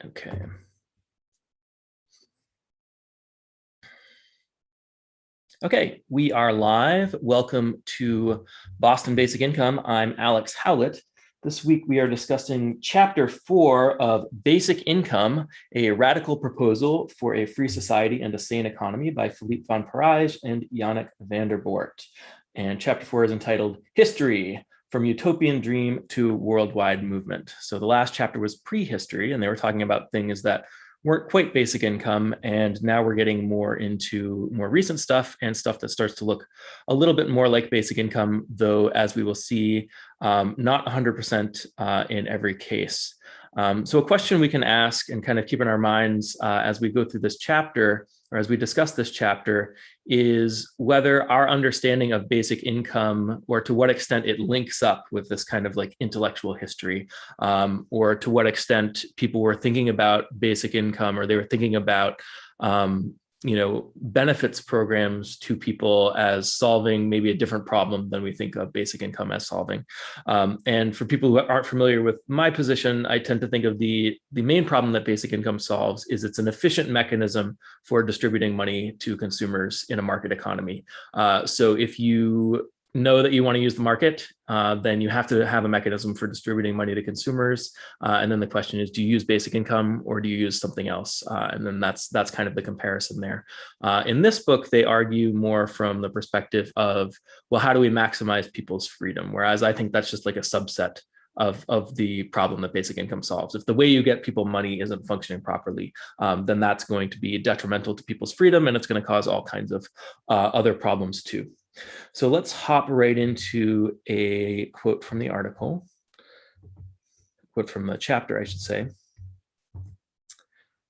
Okay. Okay, we are live. Welcome to Boston Basic Income. I'm Alex Howlett. This week we are discussing Chapter 4 of Basic Income, a radical proposal for a free society and a sane economy by Philippe von Parijs and Yannick Vanderborght. And Chapter 4 is entitled History, from Utopian Dream to Worldwide Movement. So the last chapter was prehistory, and they were talking about things that weren't quite basic income. And now we're getting more into more recent stuff and stuff that starts to look a little bit more like basic income, though, as we will see, not 100% in every case. So a question we can ask and kind of keep in our minds as we go through this chapter, or as we discuss this chapter, is whether our understanding of basic income, or to what extent it links up with this kind of like intellectual history, or to what extent people were thinking about basic income, or they were thinking about benefits programs to people as solving maybe a different problem than we think of basic income as solving. And for people who aren't familiar with my position, I tend to think of the main problem that basic income solves is it's an efficient mechanism for distributing money to consumers in a market economy. So if you know that you want to use the market, then you have to have a mechanism for distributing money to consumers. And then the question is, do you use basic income or do you use something else? And then that's kind of the comparison there. In this book, they argue more from the perspective of, well, how do we maximize people's freedom? Whereas I think that's just like a subset of the problem that basic income solves. If the way you get people money isn't functioning properly, then that's going to be detrimental to people's freedom, and it's going to cause all kinds of other problems too. So let's hop right into a quote from the article, quote from the chapter, I should say.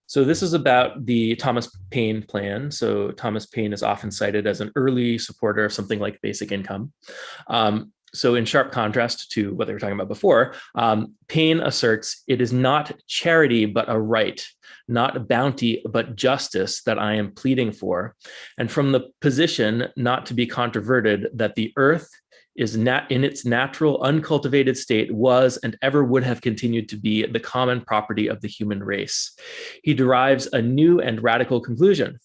So this is about the Thomas Paine plan. So Thomas Paine is often cited as an early supporter of something like basic income. So in sharp contrast to what they were talking about before, Paine asserts it is not charity, but a right, not bounty, but justice that I am pleading for. And from the position not to be controverted that the earth is in its natural, uncultivated state was and ever would have continued to be the common property of the human race. He derives a new and radical conclusion.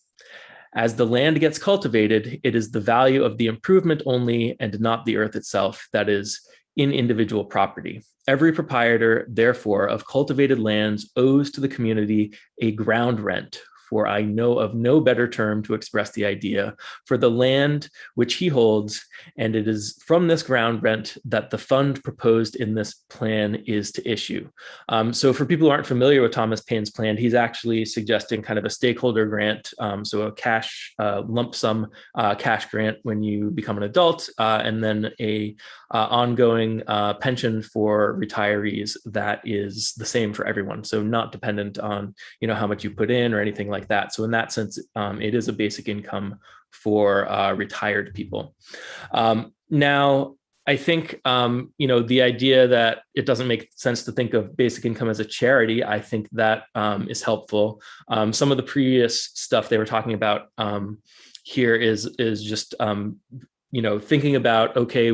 As the land gets cultivated, it is the value of the improvement only and not the earth itself that is in individual property. Every proprietor, therefore, of cultivated lands owes to the community a ground rent, for I know of no better term to express the idea, for the land which he holds, and it is from this ground rent that the fund proposed in this plan is to issue. So for people who aren't familiar with Thomas Paine's plan, he's actually suggesting kind of a stakeholder grant, so a cash lump sum cash grant when you become an adult, and then a ongoing pension for retirees that is the same for everyone, so not dependent on how much you put in or anything like that. So in that sense, it is a basic income for retired people. Now, I think, the idea that it doesn't make sense to think of basic income as a charity, I think that is helpful. Some of the previous stuff they were talking about here is just, thinking about, okay,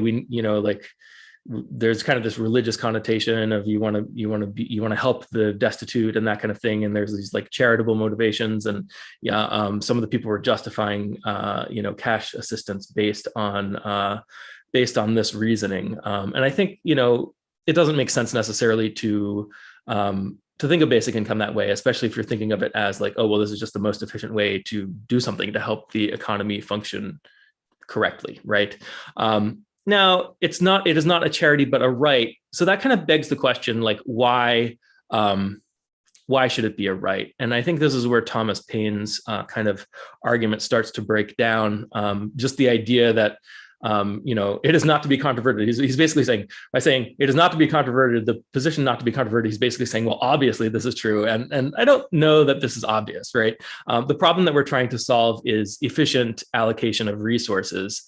there's kind of this religious connotation of you want to help the destitute and that kind of thing, and there's these like charitable motivations, and some of the people were justifying cash assistance based on this reasoning, and I think it doesn't make sense necessarily to think of basic income that way, especially if you're thinking of it as like, oh well, this is just the most efficient way to do something to help the economy function correctly, right? Now, it is not a charity, but a right. So that kind of begs the question, like, why should it be a right? And I think this is where Thomas Paine's kind of argument starts to break down. Just the idea that it is not to be controverted. He's basically saying, by saying it is not to be controverted, the position not to be controverted, he's basically saying, well, obviously this is true. And I don't know that this is obvious, right? The problem that we're trying to solve is efficient allocation of resources.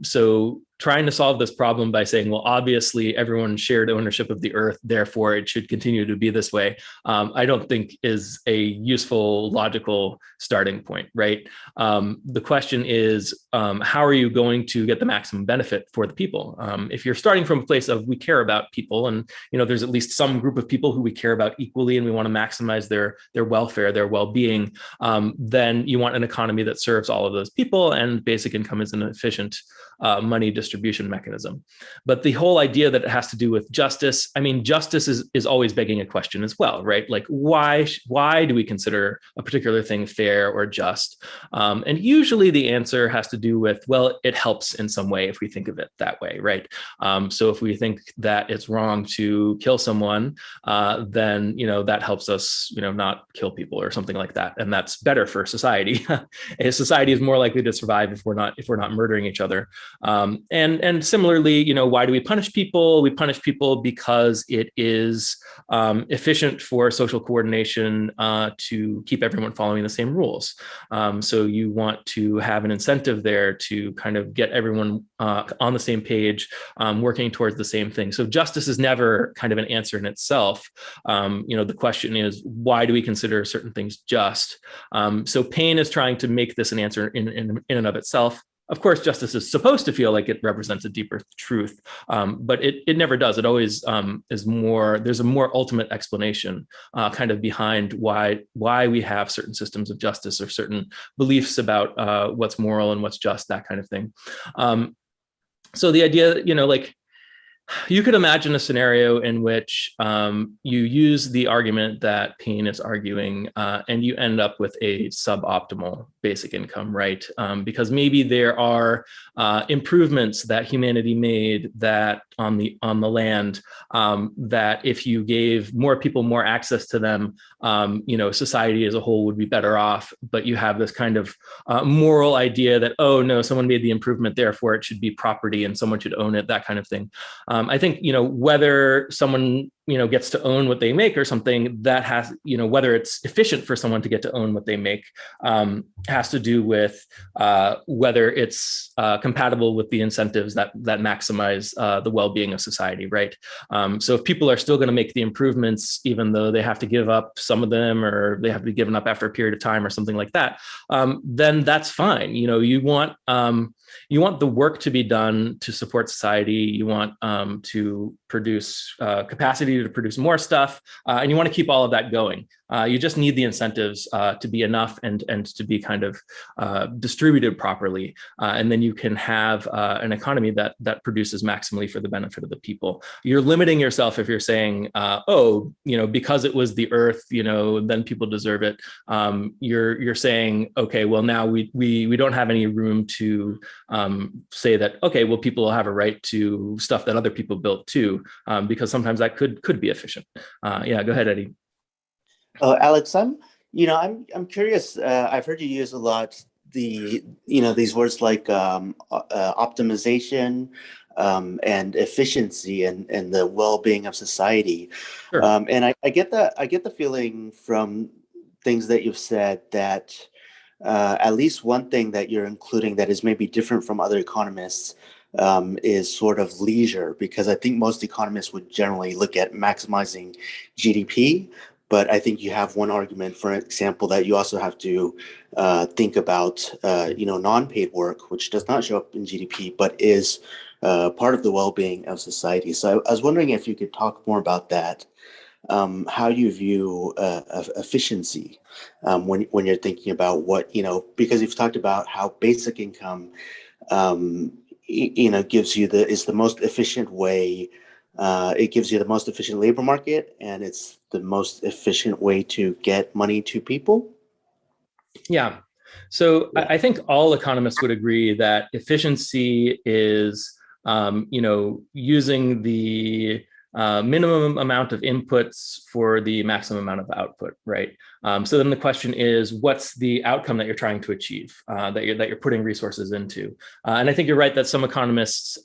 So trying to solve this problem by saying, well, obviously everyone shared ownership of the earth, therefore it should continue to be this way, I don't think is a useful, logical starting point, right? The question is, how are you going to get the maximum benefit for the people? If you're starting from a place of we care about people, and there's at least some group of people who we care about equally, and we want to maximize their welfare, their well-being, then you want an economy that serves all of those people, and basic income is an efficient money distribution mechanism. But the whole idea that it has to do with justice, I mean, justice is always begging a question as well, right? Like, why do we consider a particular thing fair or just? And usually the answer has to do with, well, it helps in some way if we think of it that way, right? So if we think that it's wrong to kill someone, then that helps us, not kill people or something like that, and that's better for society. A society is more likely to survive if we're not murdering each other. And similarly, why do we punish people? We punish people because it is efficient for social coordination to keep everyone following the same rules. So you want to have an incentive there to kind of get everyone on the same page, working towards the same thing. So justice is never kind of an answer in itself. The question is, why do we consider certain things just? So Paine is trying to make this an answer in and of itself. Of course, justice is supposed to feel like it represents a deeper truth, but it never does. It always is more. There's a more ultimate explanation kind of behind why we have certain systems of justice or certain beliefs about what's moral and what's just, that kind of thing. So the idea, you could imagine a scenario in which you use the argument that Paine is arguing, and you end up with a suboptimal basic income, right? Because maybe there are improvements that humanity made that on the land that if you gave more people more access to them, society as a whole would be better off. But you have this kind of moral idea that, oh no, someone made the improvement, therefore it should be property and someone should own it, that kind of thing. I think, whether someone, gets to own what they make or something, that has, whether it's efficient for someone to get to own what they make, has to do with whether it's compatible with the incentives that maximize the well-being of society, right? So if people are still going to make the improvements, even though they have to give up some of them, or they have to be given up after a period of time or something like that, then that's fine. You want the work to be done to support society. You want to produce capacity to produce more stuff, and you want to keep all of that going. You just need the incentives to be enough and to be kind of distributed properly, and then you can have an economy that produces maximally for the benefit of the people. You're limiting yourself if you're saying, because it was the earth, then people deserve it. You're saying, okay, well now we don't have any room to say that, okay, well people have a right to stuff that other people built too, because sometimes that could be efficient. Yeah, go ahead, Eddie. Alex, I'm curious. I've heard you use a lot these words like optimization and efficiency and the well-being of society. Sure. And I get the feeling from things that you've said that at least one thing that you're including that is maybe different from other economists is sort of leisure, because I think most economists would generally look at maximizing GDP. But I think you have one argument, for example, that you also have to think about, non-paid work, which does not show up in GDP, but is part of the well-being of society. So I was wondering if you could talk more about that, how you view efficiency when you're thinking about what, because you've talked about how basic income, gives you is the most efficient way. It gives you the most efficient labor market, and it's the most efficient way to get money to people. Yeah. So yeah. I think all economists would agree that efficiency is, using the minimum amount of inputs for the maximum amount of output, right? So then the question is, what's the outcome that you're trying to achieve, that you're putting resources into? And I think you're right that some economists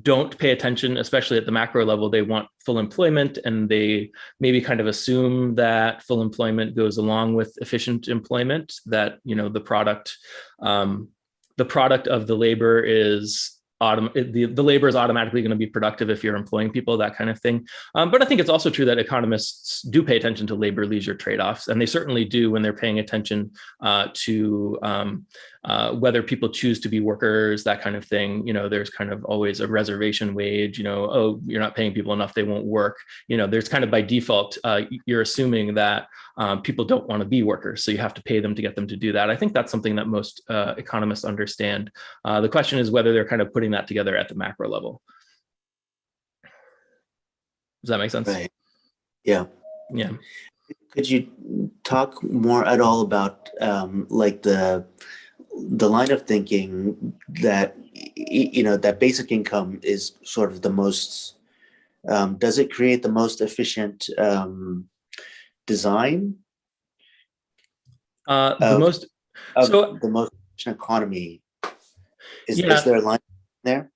don't pay attention, especially at the macro level. They want full employment, and they maybe kind of assume that full employment goes along with efficient employment, that the product of the labor is the labor is automatically going to be productive if you're employing people, that kind of thing. But I think it's also true that economists do pay attention to labor leisure trade-offs, and they certainly do when they're paying attention to whether people choose to be workers, that kind of thing. There's kind of always a reservation wage, oh, you're not paying people enough, they won't work. There's kind of by default, you're assuming that people don't want to be workers, so you have to pay them to get them to do that. I think that's something that most economists understand. The question is whether they're kind of putting that together at the macro level. Does that make sense? Right. Yeah. Yeah. Could you talk more at all about like the line of thinking that that basic income is sort of the most does it create the most efficient design the most efficient economy? Is there a line there?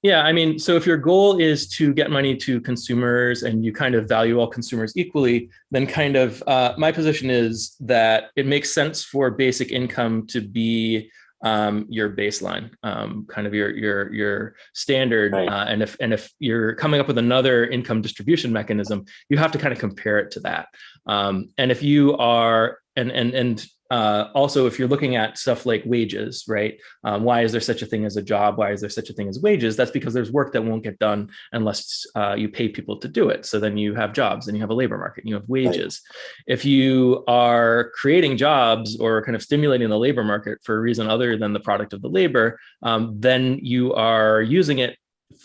Yeah, I mean, so if your goal is to get money to consumers and you kind of value all consumers equally, then kind of my position is that it makes sense for basic income to be your baseline, kind of your standard. Right. And if you're coming up with another income distribution mechanism, you have to kind of compare it to that. And if you are also, if you're looking at stuff like wages, right? Why is there such a thing as a job? Why is there such a thing as wages? That's because there's work that won't get done unless you pay people to do it. So then you have jobs and you have a labor market and you have wages. Right. If you are creating jobs or kind of stimulating the labor market for a reason other than the product of the labor, then you are using it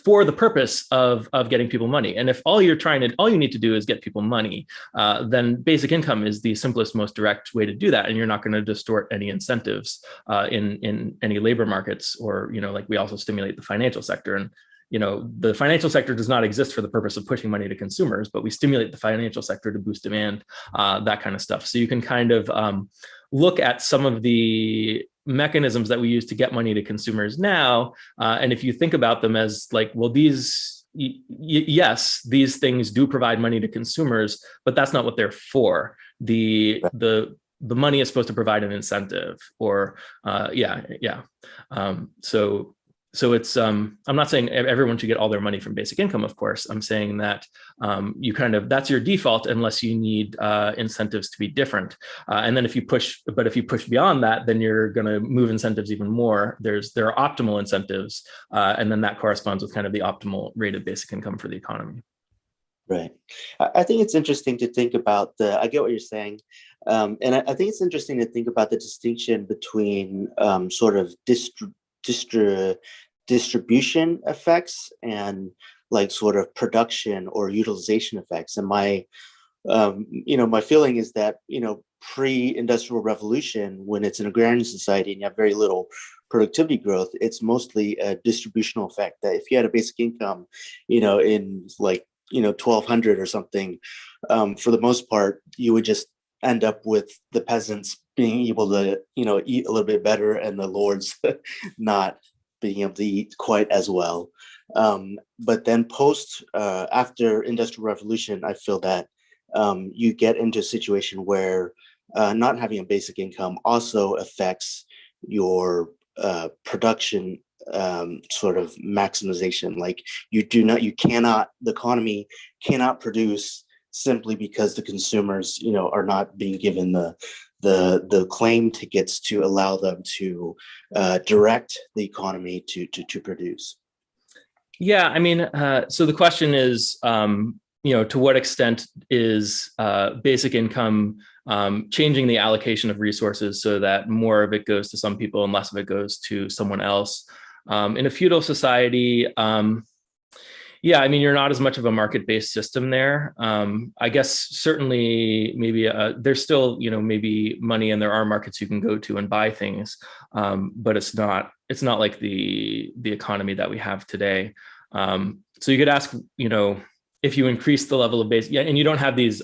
for the purpose of getting people money. And if all you need to do is get people money, then basic income is the simplest, most direct way to do that. And you're not going to distort any incentives in any labor markets, or, like we also stimulate the financial sector. And, the financial sector does not exist for the purpose of pushing money to consumers, but we stimulate the financial sector to boost demand, that kind of stuff. So you can kind of look at some of the mechanisms that we use to get money to consumers now. And if you think about them as like, well, yes, these things do provide money to consumers, but that's not what they're for. The money is supposed to provide an incentive, or So it's I'm not saying everyone should get all their money from basic income, of course. I'm saying that that's your default unless you need incentives to be different. And then if you push beyond that, then you're going to move incentives even more. There are optimal incentives, and then that corresponds with kind of the optimal rate of basic income for the economy. Right. I think it's interesting to think about I get what you're saying. And I think it's interesting to think about the distinction between sort of distribution effects and like sort of production or utilization effects. And my feeling is that, pre-industrial revolution, when it's an agrarian society and you have very little productivity growth, it's mostly a distributional effect. That if you had a basic income, in like, 1200 or something, for the most part, you would just end up with the peasants being able to, eat a little bit better and the lords not being able to eat quite as well. But then after Industrial Revolution, I feel that you get into a situation where not having a basic income also affects your production sort of maximization. Like the economy cannot produce simply because the consumers, are not being given the claim tickets to allow them to direct the economy to produce. Yeah, I mean, so the question is, to what extent is basic income changing the allocation of resources so that more of it goes to some people and less of it goes to someone else? In a feudal society, yeah, I mean, you're not as much of a market-based system there. I guess certainly maybe there's still, maybe money, and there are markets you can go to and buy things, but it's not like the economy that we have today. So you could ask, if you increase the level of base, and you don't have these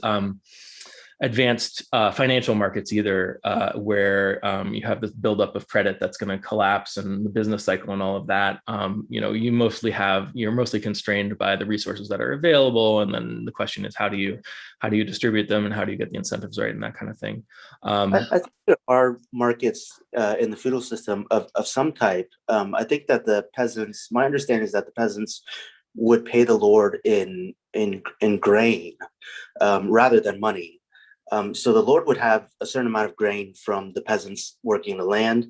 advanced financial markets either, where you have this buildup of credit that's going to collapse and the business cycle and all of that. You're mostly constrained by the resources that are available, and then the question is how do you distribute them and how do you get the incentives right and that kind of thing. I think there are markets in the feudal system of some type. I think that the peasants, my understanding is that the peasants would pay the lord in grain rather than money. So the lord would have a certain amount of grain from the peasants working the land,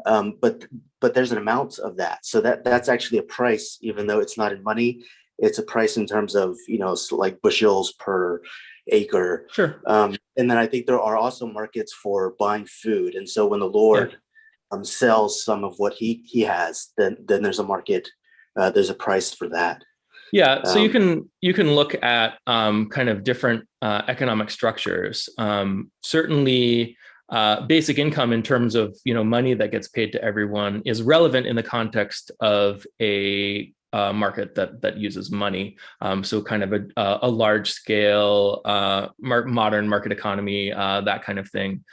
but there's an amount of that. So that's actually a price, even though it's not in money. It's a price in terms of, like bushels per acre. Sure. And then I think there are also markets for buying food. And so when the Lord sells some of what he has, then there's a market, there's a price for that. Yeah, so you can look at kind of different economic structures. Certainly, basic income in terms of money that gets paid to everyone is relevant in the context of a market that uses money. So kind of a large scale modern market economy, that kind of thing.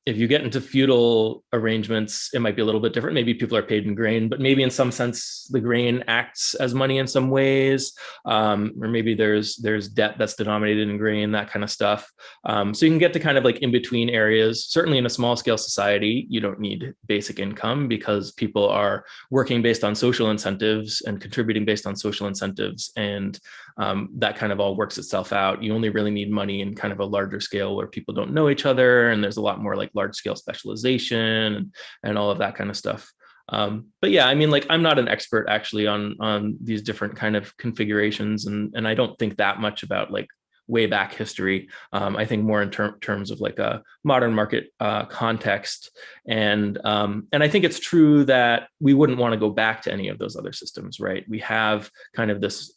If you get into feudal arrangements, it might be a little bit different. Maybe people are paid in grain, but maybe in some sense the grain acts as money in some ways, or maybe there's debt that's denominated in grain, that kind of stuff. So you can get to kind of like in between areas. Certainly in a small scale society, you don't need basic income because people are working based on social incentives and contributing based on social incentives, and that kind of all works itself out. You only really need money in kind of a larger scale where people don't know each other, and there's a lot more like large scale specialization and all of that kind of stuff. But yeah, I mean, like I'm not an expert actually on these different kind of configurations, and I don't think that much about like way back history. I think more in terms of like a modern market context. And I think it's true that we wouldn't want to go back to any of those other systems, right? We have kind of this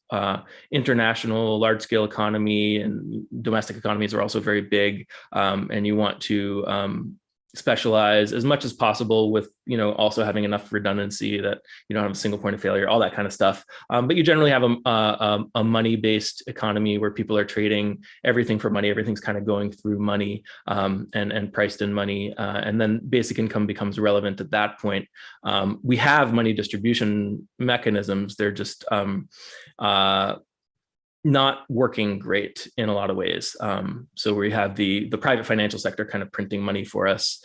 international large scale economy, and domestic economies are also very big. And you want to specialize as much as possible with, also having enough redundancy that you don't have a single point of failure, all that kind of stuff. But you generally have a money-based economy where people are trading everything for money. Everything's kind of going through money, and priced in money. And then basic income becomes relevant at that point. We have money distribution mechanisms. They're just not working great in a lot of ways. So we have the private financial sector kind of printing money for us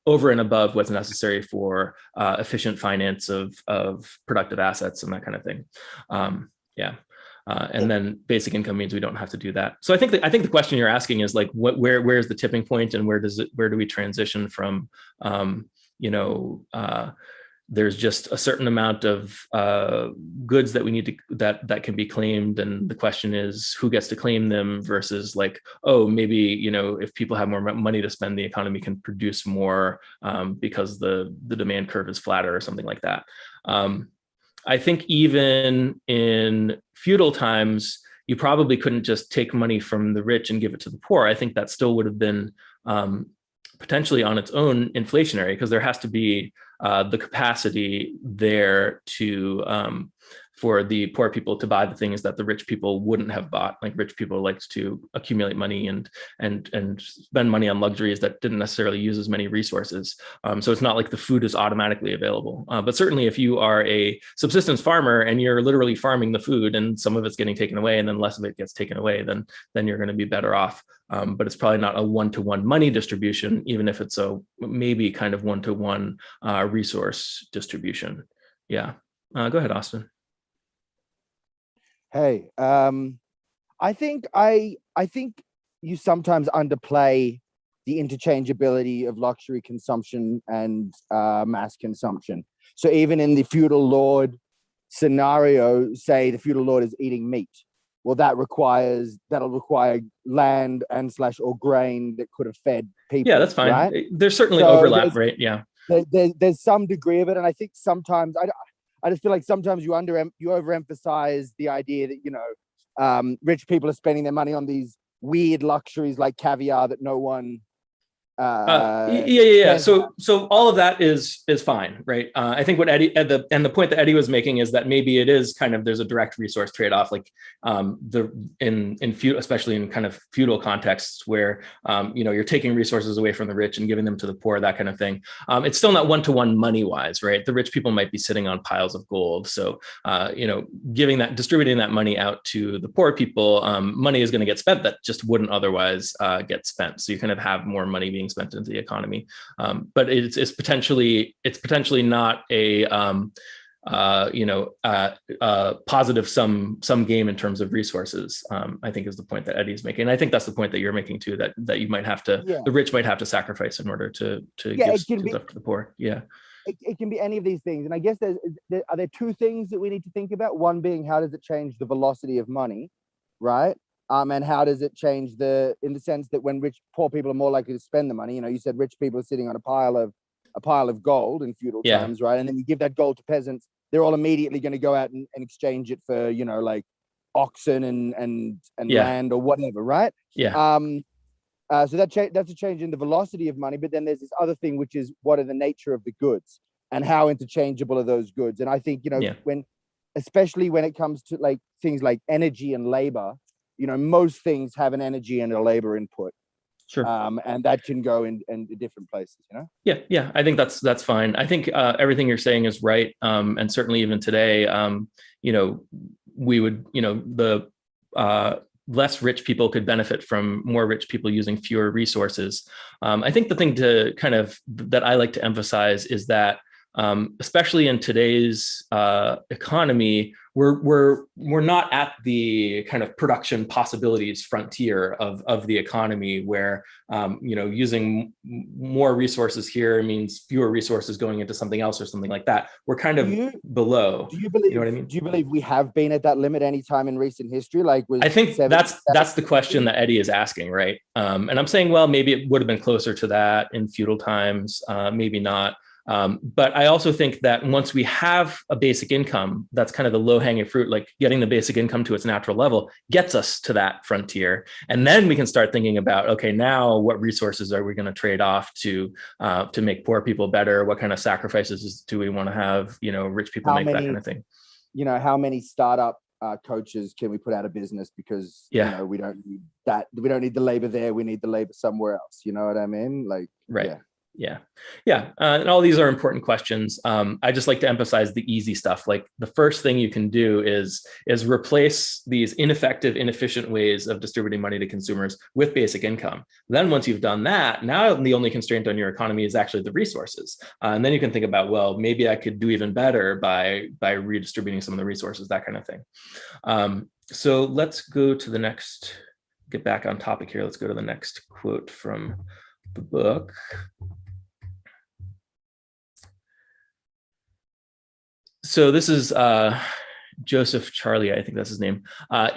over and above what's necessary for efficient finance of productive assets and that kind of thing. And then basic income means we don't have to do that. So I think the question you're asking is like, where's the tipping point, and where do we transition from, there's just a certain amount of goods that we need to that can be claimed, and the question is who gets to claim them versus like, oh, maybe if people have more money to spend, the economy can produce more because the demand curve is flatter or something like that. I think even in feudal times, you probably couldn't just take money from the rich and give it to the poor. I think that still would have been potentially on its own inflationary, because there has to be the capacity there to for the poor people to buy the things that the rich people wouldn't have bought. Like rich people liked to accumulate money and spend money on luxuries that didn't necessarily use as many resources. So it's not like the food is automatically available. But certainly if you are a subsistence farmer and you're literally farming the food and some of it's getting taken away and then less of it gets taken away, then you're going to be better off. But it's probably not a one-to-one money distribution, even if it's a maybe kind of one-to-one resource distribution. Yeah. Go ahead, Austin. Hey, I think you sometimes underplay the interchangeability of luxury consumption and mass consumption. So even in the feudal lord scenario, say the feudal lord is eating meat. Well, that'll require land and / or grain that could have fed people. Yeah, that's fine. Right? There's certainly overlap, right? Yeah. There's some degree of it, and I think sometimes I just feel like sometimes you overemphasize the idea that rich people are spending their money on these weird luxuries like caviar that no one Yeah. So all of that is fine, right? I think what Eddie and the point that Eddie was making is that maybe it is kind of, there's a direct resource trade-off, like especially in kind of feudal contexts where you're taking resources away from the rich and giving them to the poor, that kind of thing. It's still not one-to-one money-wise, right? The rich people might be sitting on piles of gold, so distributing that money out to the poor people, money is going to get spent that just wouldn't otherwise get spent. So you kind of have more money being spent into the economy, but it's potentially not a positive sum game in terms of resources. I think is the point that Eddie's making, and I think that's the point that you're making too. That you might have to, the rich might have to sacrifice in order to give stuff to the poor. Yeah. It can be any of these things, and I guess are there two things that we need to think about. One being, how does it change the velocity of money, right? And how does it change in the sense that when poor people are more likely to spend the money? You said rich people are sitting on a pile of gold in feudal times, right? And then you give that gold to peasants, they're all immediately going to go out and exchange it for like oxen and land or whatever, right? Yeah. So that's a change in the velocity of money. But then there's this other thing, which is what are the nature of the goods and how interchangeable are those goods? And I think especially when it comes to like things like energy and labor, most things have an energy and a labor input. Sure. And that can go in different places, Yeah. I think that's fine. I think everything you're saying is right. And certainly even today, we would, the less rich people could benefit from more rich people using fewer resources. I think the thing to that I like to emphasize is that especially in today's economy, we're not at the kind of production possibilities frontier of the economy where using more resources here means fewer resources going into something else or something like that. We're kind of below. Do you believe? You know what I mean? Do you believe we have been at that limit any time in recent history? I think that's the question that Eddie is asking, right? And I'm saying, well, maybe it would have been closer to that in feudal times, maybe not. But I also think that once we have a basic income, that's kind of the low-hanging fruit, like getting the basic income to its natural level gets us to that frontier. And then we can start thinking about, okay, now what resources are we going to trade off to make poor people better? What kind of sacrifices do we want to have, rich people make, that kind of thing. How many startup coaches can we put out of business because we don't need that, we don't need the labor there, we need the labor somewhere else, you know what I mean? Right. Yeah. And all these are important questions. I just like to emphasize the easy stuff. Like the first thing you can do is replace these ineffective, inefficient ways of distributing money to consumers with basic income. Then once you've done that, now the only constraint on your economy is actually the resources. And then you can think about, well, maybe I could do even better by redistributing some of the resources, that kind of thing. So let's go to the next, get back on topic here. Let's go to the next quote from the book. So this is Joseph Charlier, I think that's his name.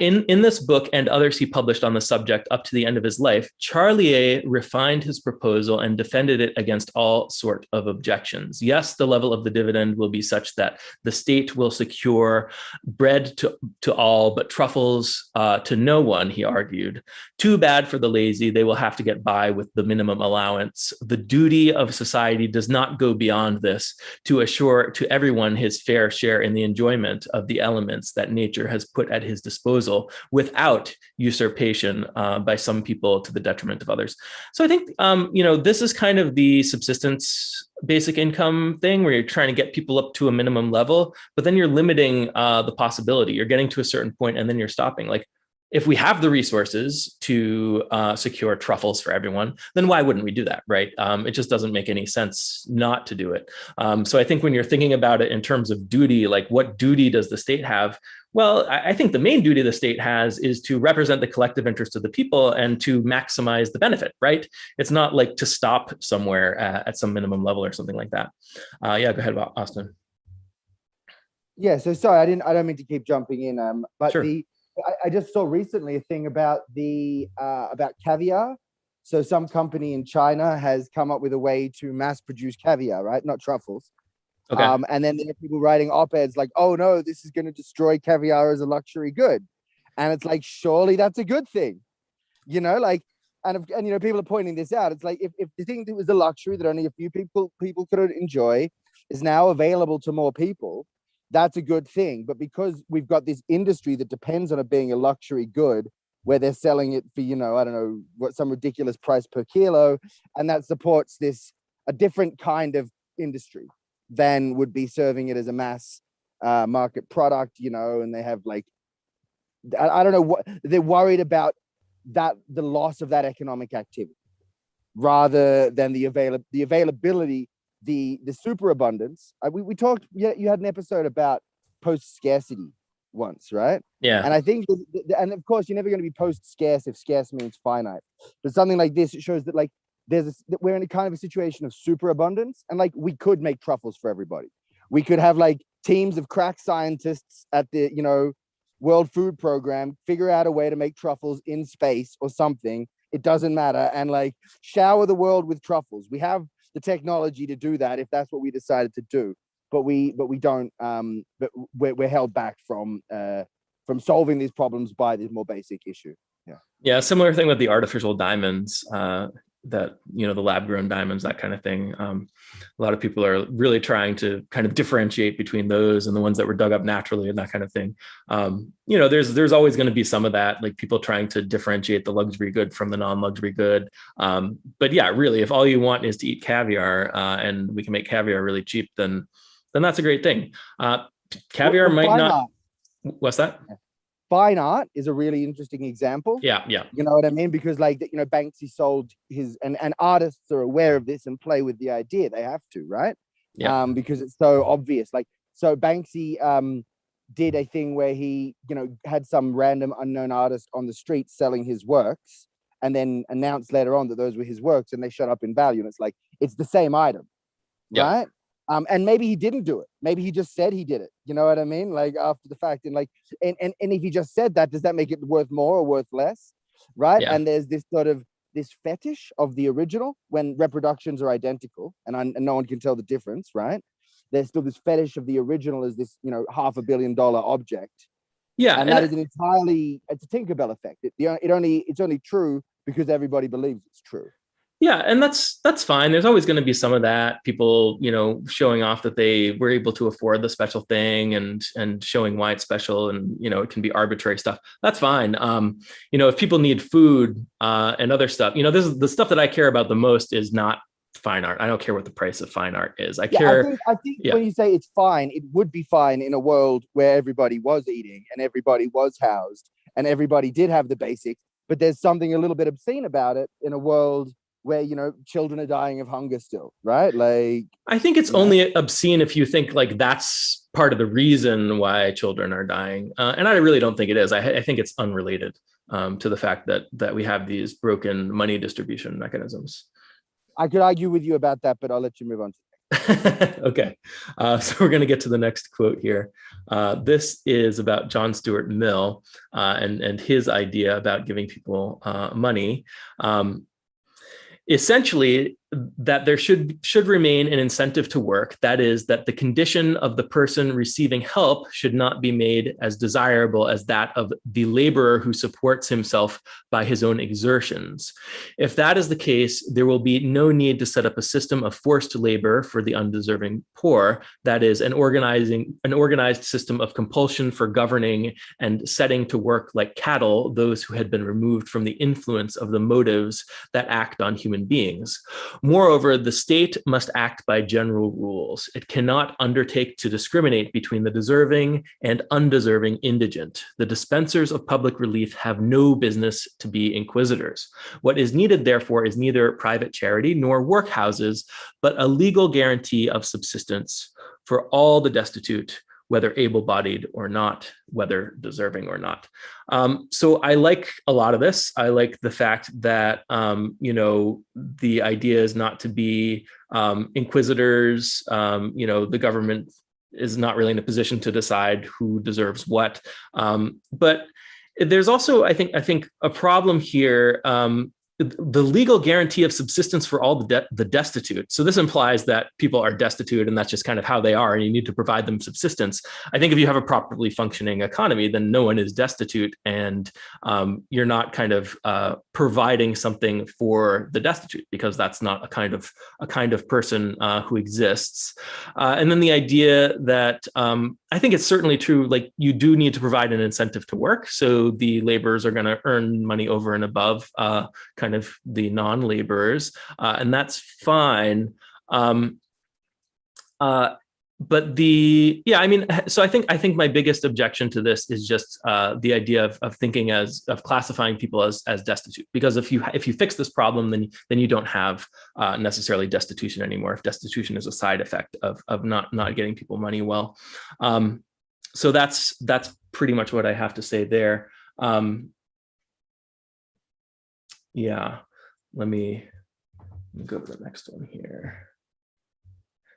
In this book and others he published on the subject up to the end of his life, Charlier refined his proposal and defended it against all sort of objections. Yes, the level of the dividend will be such that the state will secure bread to all, but truffles to no one, he argued. Too bad for the lazy, they will have to get by with the minimum allowance. The duty of society does not go beyond this, to assure to everyone his fair share in the enjoyment of the elements that nature has put at his disposal without usurpation by some people to the detriment of others. So I think, this is kind of the subsistence basic income thing where you're trying to get people up to a minimum level, but then you're limiting the possibility. You're getting to a certain point and then you're stopping. Like, if we have the resources to secure truffles for everyone, then why wouldn't we do that, right? It just doesn't make any sense not to do it. So I think when you're thinking about it in terms of duty, like what duty does the state have? Well, I think the main duty the state has is to represent the collective interest of the people and to maximize the benefit, right? It's not like to stop somewhere at some minimum level or something like that. Go ahead, Austin. Yeah, so sorry, I don't mean to keep jumping in, but sure. I just saw recently a thing about about caviar. So some company in China has come up with a way to mass produce caviar, right? Not truffles. Okay. And then there are people writing op-eds like, oh no, this is going to destroy caviar as a luxury good. And it's like, surely that's a good thing. and you know, people are pointing this out. It's like if the thing that was a luxury that only a few people could enjoy is now available to more people, that's a good thing. But because we've got this industry that depends on it being a luxury good, where they're selling it for, you know, I don't know what, some ridiculous price per kilo, and that supports a different kind of industry than would be serving it as a mass market product, you know, and they have like, I don't know what they're worried about, that the loss of that economic activity rather than the availability, the superabundance. We talked, you had an episode about post scarcity once, right? Yeah. And I think and of course you're never going to be post scarce if scarce means finite, but something like this, it shows that like we're in a kind of a situation of superabundance, and like we could make truffles for everybody. We could have like teams of crack scientists at the, you know, World Food Program figure out a way to make truffles in space or something. It doesn't matter, and like shower the world with truffles. We have the technology to do that if that's what we decided to do, but we don't. But we're held back from solving these problems by this more basic issue. Yeah, similar thing with the artificial diamonds, that, you know, the lab grown diamonds, that kind of thing. A lot of people are really trying to kind of differentiate between those and the ones that were dug up naturally and that kind of thing. You know, there's always going to be some of that, like people trying to differentiate the luxury good from the non-luxury good. But yeah, really, if all you want is to eat caviar, and we can make caviar really cheap, then that's a great thing. Caviar might not. What's that? Fine art is a really interesting example. Yeah. You know what I mean? Because like, you know, Banksy sold his, and artists are aware of this and play with the idea. They have to, right? Yeah. Because it's so obvious. Like, so Banksy did a thing where he, you know, had some random unknown artist on the street selling his works, and then announced later on that those were his works, and they shot up in value. And it's like, it's the same item, right? And maybe he didn't do it. Maybe he just said he did it. You know what I mean? Like after the fact, and like, and if he just said that, does that make it worth more or worth less? Right? Yeah. And there's this sort of this fetish of the original when reproductions are identical, and no one can tell the difference, right? There's still this fetish of the original as this, you know, $500 million object. Yeah, and that is it's a Tinkerbell effect. It's only true because everybody believes it's true. Yeah, and that's fine. There's always going to be some of that, people, you know, showing off that they were able to afford the special thing and showing why it's special, and, you know, it can be arbitrary stuff. That's fine. You know, if people need food and other stuff, you know, this is the stuff that I care about the most is not fine art. I don't care what the price of fine art is. I care. I think when you say it's fine, it would be fine in a world where everybody was eating and everybody was housed and everybody did have the basics. But there's something a little bit obscene about it in a world where, you know, children are dying of hunger still, right? Like, I think it's only obscene if you think like that's part of the reason why children are dying. And I really don't think it is. I think it's unrelated to the fact that we have these broken money distribution mechanisms. I could argue with you about that, but I'll let you move on. Okay. So we're going to get to the next quote here. This is about John Stuart Mill and his idea about giving people money. Essentially, that there should remain an incentive to work. That is, that the condition of the person receiving help should not be made as desirable as that of the laborer who supports himself by his own exertions. If that is the case, there will be no need to set up a system of forced labor for the undeserving poor. That is, an organized system of compulsion for governing and setting to work like cattle those who had been removed from the influence of the motives that act on human beings. Moreover, the state must act by general rules. It cannot undertake to discriminate between the deserving and undeserving indigent. The dispensers of public relief have no business to be inquisitors. What is needed, therefore, is neither private charity nor workhouses, but a legal guarantee of subsistence for all the destitute, whether able-bodied or not, whether deserving or not. So I like a lot of this. I like the fact that, you know, the idea is not to be inquisitors. You know, the government is not really in a position to decide who deserves what. But there's also, I think a problem here the legal guarantee of subsistence for all the destitute. So this implies that people are destitute and that's just kind of how they are and you need to provide them subsistence. I think if you have a properly functioning economy, then no one is destitute and you're not kind of providing something for the destitute because that's not a kind of person who exists. And then the idea that I think it's certainly true, like you do need to provide an incentive to work. So the laborers are going to earn money over and above kind of the non-laborers, and that's fine. But so I think my biggest objection to this is just the idea of thinking of classifying people as destitute, because if you fix this problem, then you don't have necessarily destitution anymore. If destitution is a side effect of not getting people money, well, so that's pretty much what I have to say there. Yeah, let me go to the next one here.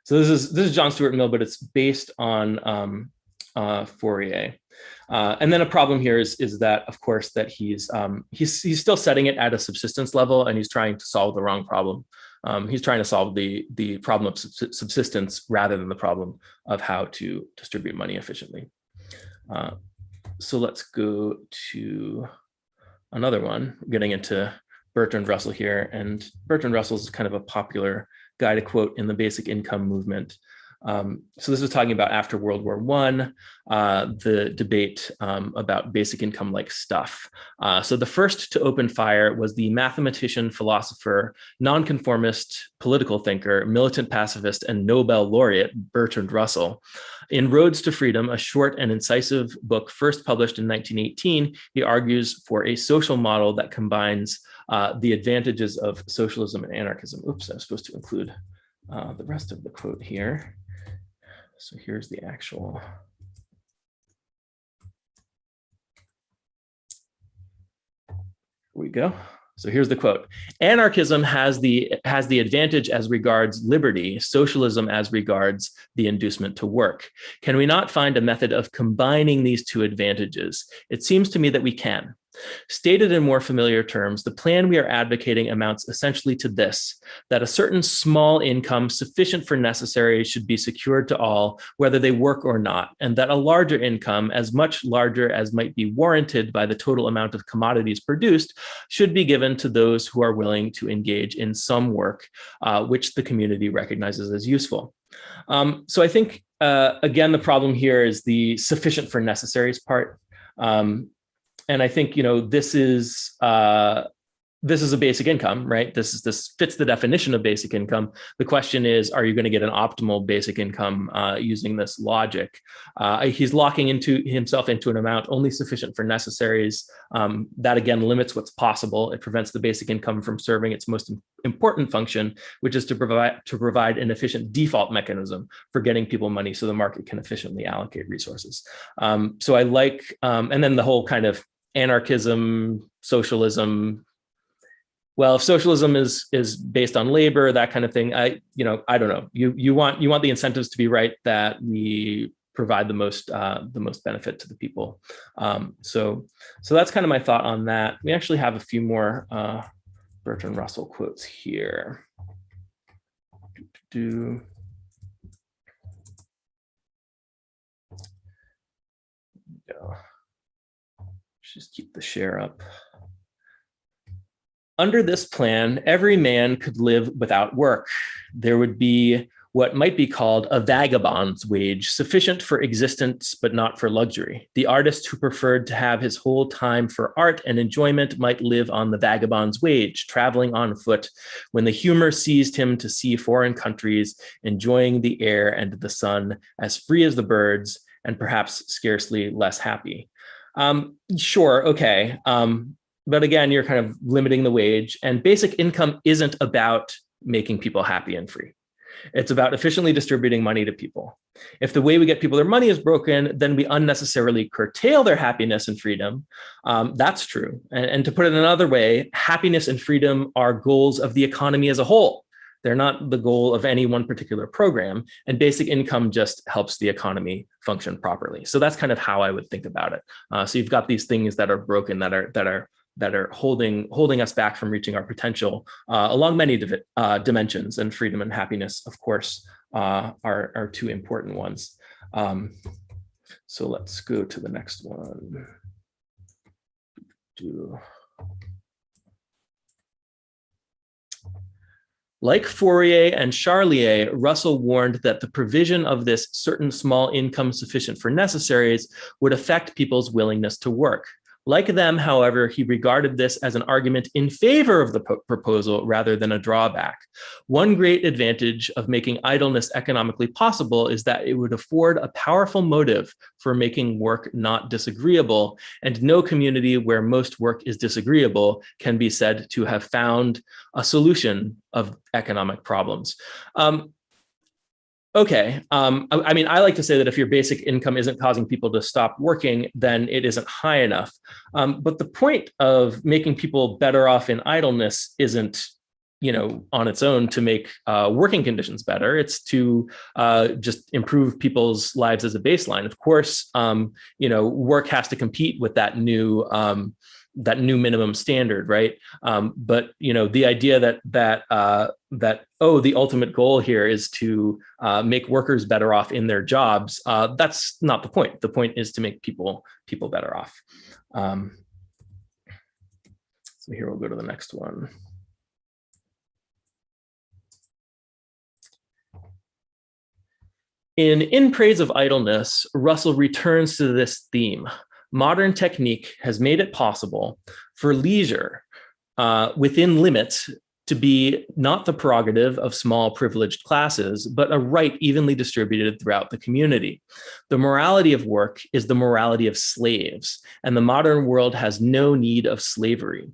So this is John Stuart Mill, but it's based on Fourier. And then a problem here is that, of course, that he's still setting it at a subsistence level, and he's trying to solve the wrong problem. He's trying to solve the problem of subsistence rather than the problem of how to distribute money efficiently. So let's go to another one, getting into Bertrand Russell here. And Bertrand Russell is kind of a popular guy to quote in the basic income movement. So this was talking about after World War I, the debate about basic income like stuff. So the first to open fire was the mathematician, philosopher, nonconformist, political thinker, militant pacifist, and Nobel laureate Bertrand Russell. In Roads to Freedom, a short and incisive book first published in 1918, he argues for a social model that combines the advantages of socialism and anarchism. Oops, I was supposed to include the rest of the quote here. So here's the actual. Here we go. So here's the quote. Anarchism has the advantage as regards liberty, socialism as regards the inducement to work. Can we not find a method of combining these two advantages? It seems to me that we can. Stated in more familiar terms, the plan we are advocating amounts essentially to this, that a certain small income sufficient for necessaries should be secured to all, whether they work or not, and that a larger income, as much larger as might be warranted by the total amount of commodities produced, should be given to those who are willing to engage in some work, which the community recognizes as useful. So I think, again, the problem here is the sufficient for necessaries part. And I think, this is a basic income, right? This fits the definition of basic income. The question is, are you going to get an optimal basic income using this logic? He's locking himself into an amount only sufficient for necessaries. That again limits what's possible. It prevents the basic income from serving its most important function, which is to provide an efficient default mechanism for getting people money so the market can efficiently allocate resources. So I like, and then the whole kind of anarchism, socialism. Well, if socialism is based on labor, that kind of thing, I don't know. You want the incentives to be right, that we provide the most benefit to the people. So that's kind of my thought on that. We actually have a few more Bertrand Russell quotes here. Go. Just keep the share up. Under this plan, every man could live without work. There would be what might be called a vagabond's wage, sufficient for existence, but not for luxury. The artist who preferred to have his whole time for art and enjoyment might live on the vagabond's wage, traveling on foot, when the humor seized him to see foreign countries, enjoying the air and the sun, as free as the birds, and perhaps scarcely less happy. Sure, okay. But again, you're kind of limiting the wage, and basic income isn't about making people happy and free. It's about efficiently distributing money to people. If the way we get people their money is broken, then we unnecessarily curtail their happiness and freedom. That's true. And to put it another way, happiness and freedom are goals of the economy as a whole. They're not the goal of any one particular program, and basic income just helps the economy function properly. So that's kind of how I would think about it. So you've got these things that are broken, that are that are holding us back from reaching our potential along many dimensions, and freedom and happiness, of course, are two important ones. So let's go to the next one. Like Fourier and Charlier, Russell warned that the provision of this certain small income sufficient for necessaries would affect people's willingness to work. Like them, however, he regarded this as an argument in favor of the proposal rather than a drawback. One great advantage of making idleness economically possible is that it would afford a powerful motive for making work not disagreeable, and no community where most work is disagreeable can be said to have found a solution of economic problems. Okay. I mean, I like to say that if your basic income isn't causing people to stop working, then it isn't high enough. But the point of making people better off in idleness isn't, on its own to make working conditions better. It's to just improve people's lives as a baseline. Of course, work has to compete with that new minimum standard, right? But the idea that the ultimate goal here is to make workers better off in their jobs, that's not the point. The point is to make people better off. So here we'll go to the next one. In Praise of Idleness, Russell returns to this theme. Modern technique has made it possible for leisure within limits to be not the prerogative of small privileged classes, but a right evenly distributed throughout the community. The morality of work is the morality of slaves, and the modern world has no need of slavery.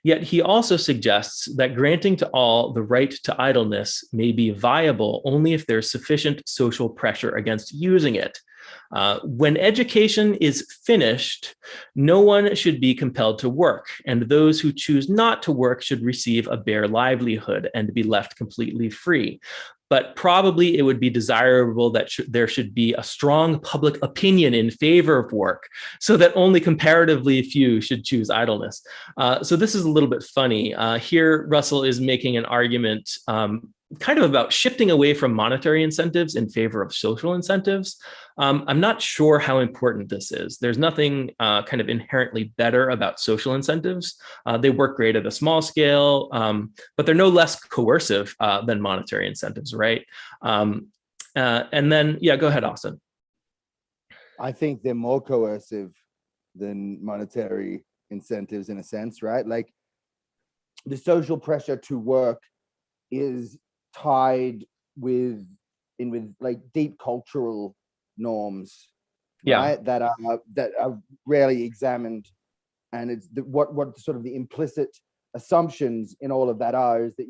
Yet he also suggests that granting to all the right to idleness may be viable only if there's sufficient social pressure against using it. When education is finished, no one should be compelled to work, and those who choose not to work should receive a bare livelihood and be left completely free. But probably it would be desirable that there should be a strong public opinion in favor of work, so that only comparatively few should choose idleness. So this is a little bit funny. Here, Russell is making an argument kind of about shifting away from monetary incentives in favor of social incentives. I'm not sure how important this is. There's nothing kind of inherently better about social incentives. They work great at a small scale, but they're no less coercive than monetary incentives, right? And then, yeah, go ahead, Austin. I think they're more coercive than monetary incentives in a sense, right? Like the social pressure to work is tied with like deep cultural norms, right? That are rarely examined, and it's what sort of the implicit assumptions in all of that are is that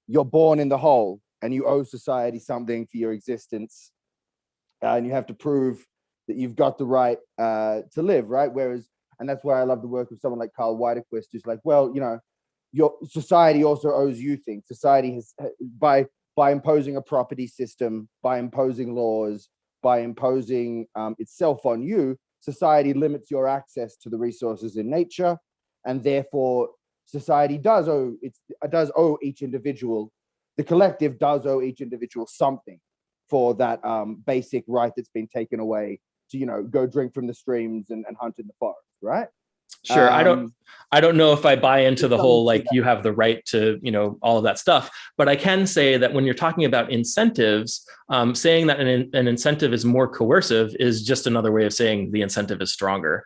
you're born in the hole and you owe society something for your existence, and you have to prove that you've got the right to live, right? And that's why I love the work of someone like Carl Wiederquist, who's like, well, your society also owes you things. Society has, by imposing a property system, by imposing laws, by imposing itself on you, society limits your access to the resources in nature, and therefore society does owe each individual, the collective does owe each individual something for that basic right that's been taken away to go drink from the streams and hunt in the forest, right? Sure. I don't know if I buy into the whole, like, you have the right to, all of that stuff, but I can say that when you're talking about incentives, saying that an incentive is more coercive is just another way of saying the incentive is stronger.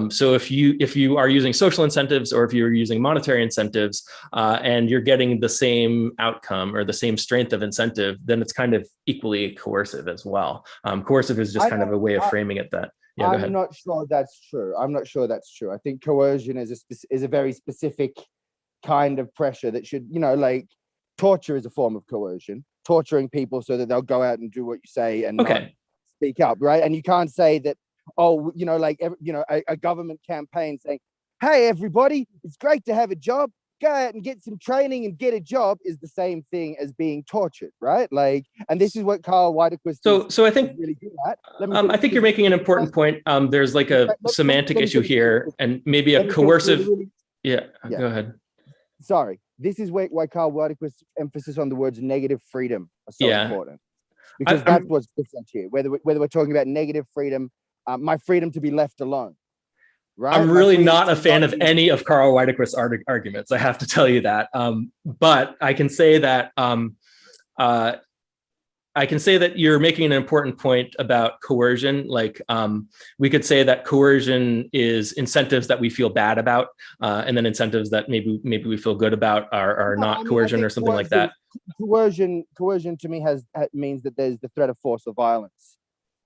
So if you are using social incentives, or if you're using monetary incentives, and you're getting the same outcome or the same strength of incentive, then it's kind of equally coercive as well. Coercive is just kind of a way of framing it that. Yeah, I'm not sure that's true. I think coercion is a very specific kind of pressure that should, like torture is a form of coercion, torturing people so that they'll go out and do what you say and not speak up, right? And you can't say that, a government campaign saying, hey, everybody, it's great to have a job. Go out and get some training and get a job is the same thing as being tortured, right? Like, and this is what Carl Wiederquist so I think really good at. I think you're making an important point. There's like a semantic issue here, and maybe a coercive. Yeah, Yeah. go ahead. Sorry, this is why Karl Weidequist's emphasis on the words negative freedom are so important, because that's what's different here. Whether we're talking about negative freedom, my freedom to be left alone. Right? I'm really not a fan of any of Karl Weidequist's arguments. I have to tell you that. But I can say that you're making an important point about coercion. Like we could say that coercion is incentives that we feel bad about, and then incentives that maybe we feel good about are not coercion or something like that. Coercion to me means that there's the threat of force or violence.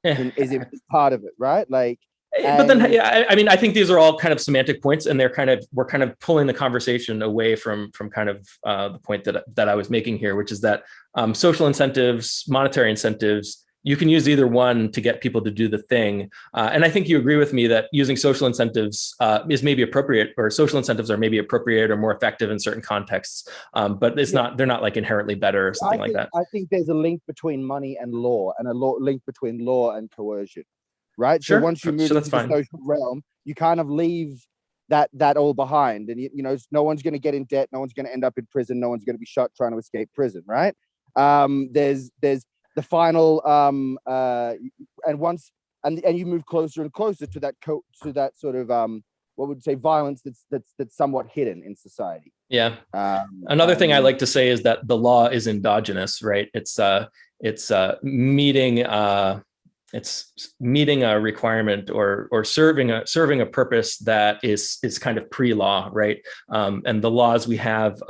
Is it part of it, right? Like. But then, yeah, I mean, I think these are all kind of semantic points, and we're kind of pulling the conversation away from kind of the point that I was making here, which is that social incentives, monetary incentives, you can use either one to get people to do the thing. And I think you agree with me that using social incentives is maybe appropriate, or social incentives are maybe appropriate or more effective in certain contexts. But they're not like inherently better or something like that. I think there's a link between money and law, and a link between law and coercion. Right. Sure. So once you move into the social realm, you kind of leave that all behind. And, you know, no one's going to get in debt. No one's going to end up in prison. No one's going to be shot trying to escape prison. Right. There's the final and you move closer and closer to that sort of what would you say violence that's somewhat hidden in society. Yeah. Another thing I like to say is that the law is endogenous. Right. It's meeting a requirement or serving a purpose that is kind of pre-law, right? And the laws we have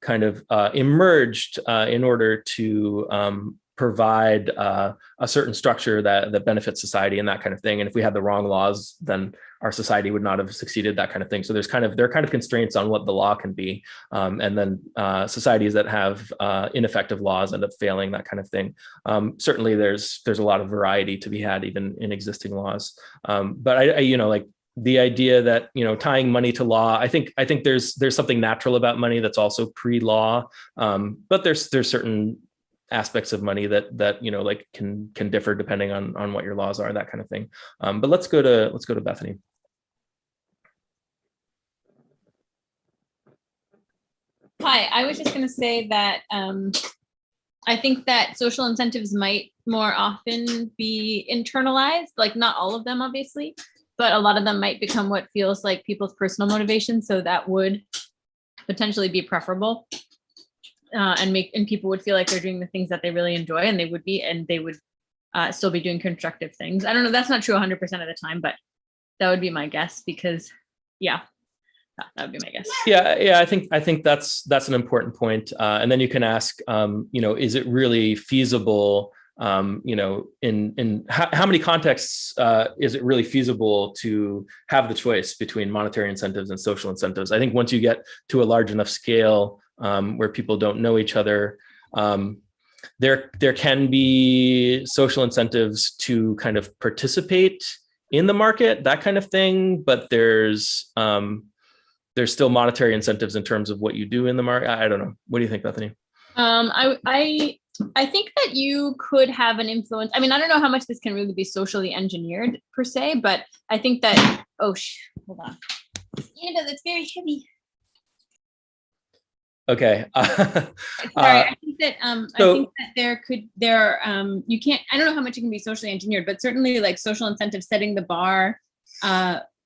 kind of emerged in order to provide a certain structure that benefits society and that kind of thing. And if we had the wrong laws, then our society would not have succeeded, that kind of thing. So there are kind of constraints on what the law can be. And then societies that have ineffective laws end up failing, that kind of thing. Certainly there's a lot of variety to be had even in existing laws. But I like the idea that, you know, tying money to law, I think there's something natural about money that's also pre-law. But there's certain aspects of money that you know, like can differ depending on what your laws are, that kind of thing. But let's go to Bethany. Hi, I was just going to say that I think that social incentives might more often be internalized, like not all of them, obviously, but a lot of them might become what feels like people's personal motivation. So that would potentially be preferable. And people would feel like they're doing the things that they really enjoy, and they would still be doing constructive things. I don't know, that's not true 100% of the time, but that would be my guess, because that would be my guess. Yeah, I think that's an important point. And then you can ask, you know, is it really feasible? You know, in how many contexts is it really feasible to have the choice between monetary incentives and social incentives? I think once you get to a large enough scale where people don't know each other, there can be social incentives to kind of participate in the market, that kind of thing. But there's still monetary incentives in terms of what you do in the market. I don't know. What do you think, Bethany? I think that you could have an influence. I mean, I don't know how much this can really be socially engineered per se, but I think that, hold on. Annabelle, it's very heavy. Okay. Sorry, I think that you can't, I don't know how much it can be socially engineered, but certainly like social incentives, setting the bar,